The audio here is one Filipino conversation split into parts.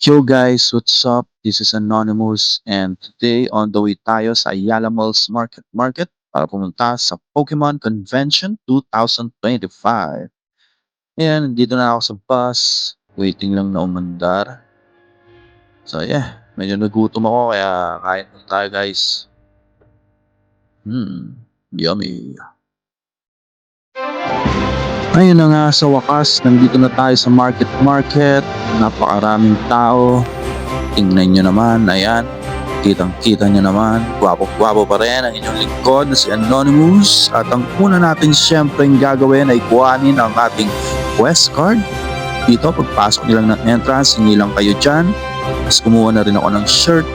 Yo guys, what's up? This is Anonymous and today on the way tayo sa Ayala Malls Market para pumunta sa Pokemon Convention 2025. Ayan, nandito na ako sa bus. Waiting lang na umandar. So yeah, medyo nagutom ako kaya kain muna tayo guys. Yummy. Ayun na nga sa wakas, nandito na tayo sa market. Napakaraming tao. Tingnan nyo naman, ayan. Kitang-kita nyo naman, gwapo-gwapo pa rin ang inyong lingkod na si Anonymous. At ang una natin siyempre gagawin ay kuhanin ang ating quest card. Dito, pagpasok nyo lang ng entrance, hindi lang kayo dyan. Tapos kumuha na rin ako ng shirt.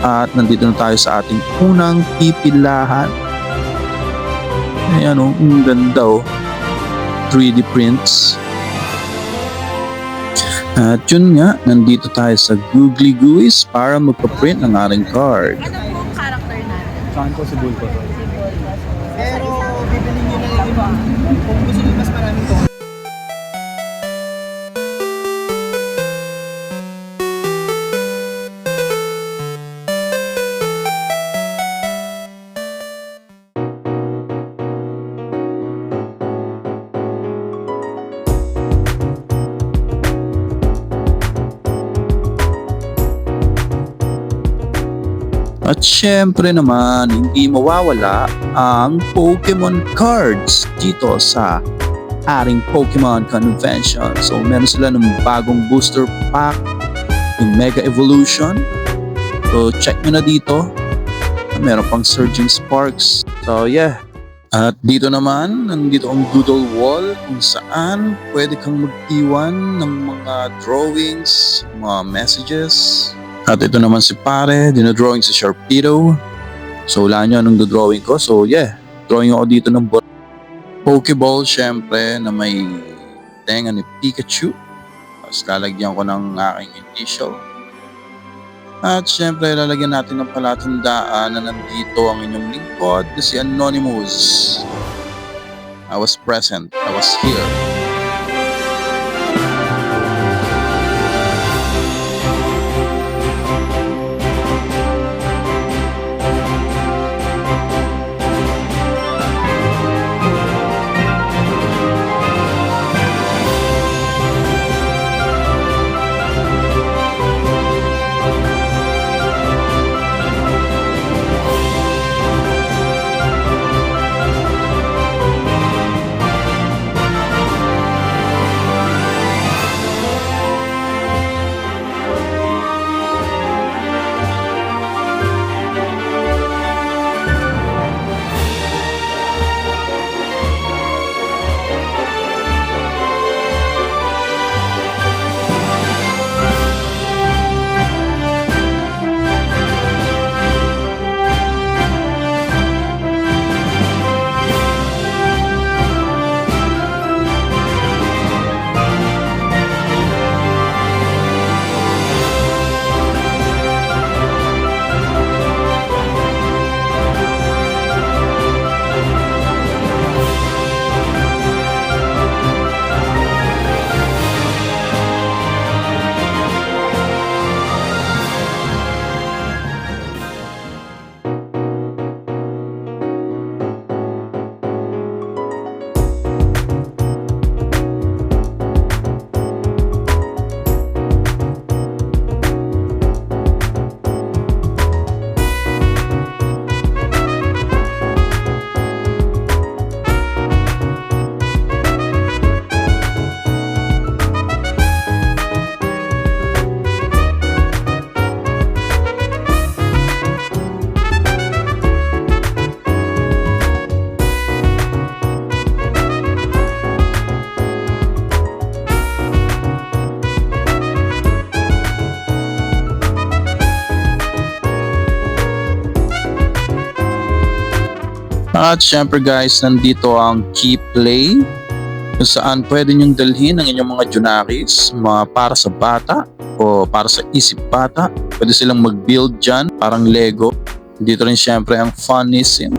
At nandito na tayo sa ating unang pipilahan. Ayan o, ang ganda o. 3D prints. At yun nga, nandito tayo sa Googly Gooey's para magpa-print ng ating card. Ano pong character natin? Saan po si Bulko? Si Bulbas. Pero bibili nyo na yung iba. Kung gusto nyo mas maraming to. At syempre naman, hindi mawawala ang Pokemon cards dito sa ating Pokemon Convention. So meron sila ng bagong booster pack, yung Mega Evolution. So check nyo na dito. Meron pang Surging Sparks. So yeah. At dito naman, nandito ang doodle wall kung saan pwede kang mag-iwan ng mga drawings, mga messages. At ito naman si pare, dinodrawing si Sharpedo. So wala nyo anong dodrawing ko. So yeah, drawing ako dito ng Pokeball syempre na may tenga ni Pikachu. Tapos lalagyan ko ng aking initial. At syempre lalagyan natin ng palatandaan na nandito ang inyong lingkod na si Anonymous. I was present, I was here. At syempre guys, nandito ang Key Play kung saan pwede nyong dalhin ang inyong mga Junakis para sa bata o para sa isip bata. Pwede silang mag-build dyan, parang Lego. Dito rin syempre ang funnies, yung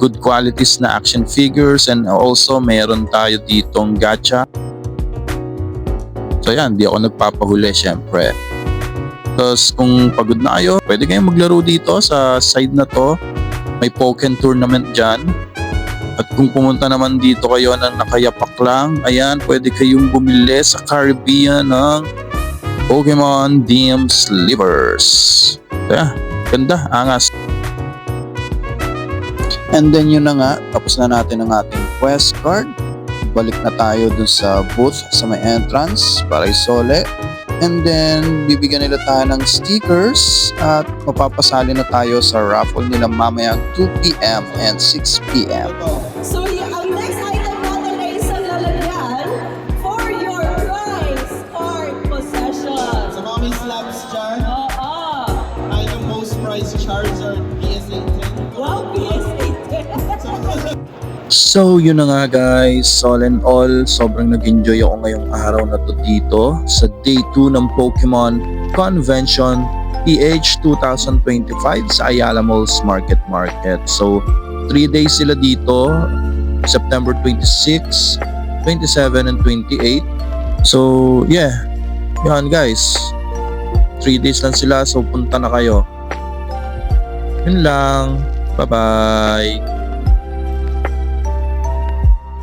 good qualities na action figures, and also meron tayo ditong gacha. So yan, di ako nagpapahuli syempre. Tapos kung pagod na kayo, pwede kayong maglaro dito sa side na to. May Pokken tournament dyan. At kung pumunta naman dito kayo na nakayapak lang, ayan, pwede kayong bumili sa Caribbean ng Pokemon DM Slivers. Kaya, ganda, angas. And then yun na nga, tapos na natin ang ating quest card. Balik na tayo dun sa booth sa may entrance para isole. And then, bibigyan nila tayo ng stickers at mapapasali na tayo sa raffle nila mamayang 2 p.m. and 6 p.m. So, ang next item natin ay isang lalagyan for your prize card possession. Sa mga may slabs dyan, Oo. ay yung most prized Charizard PSA 10. Wow, PSA 10. So yun na nga guys, all in all, sobrang nag-enjoy ako ngayong araw na to dito sa day 2 ng Pokemon Convention PH 2025 sa Ayala Malls Market. So 3 days sila dito, September 26, 27, and 28. So yeah, yan guys, 3 days lang sila, so punta na kayo. Yun lang, bye bye.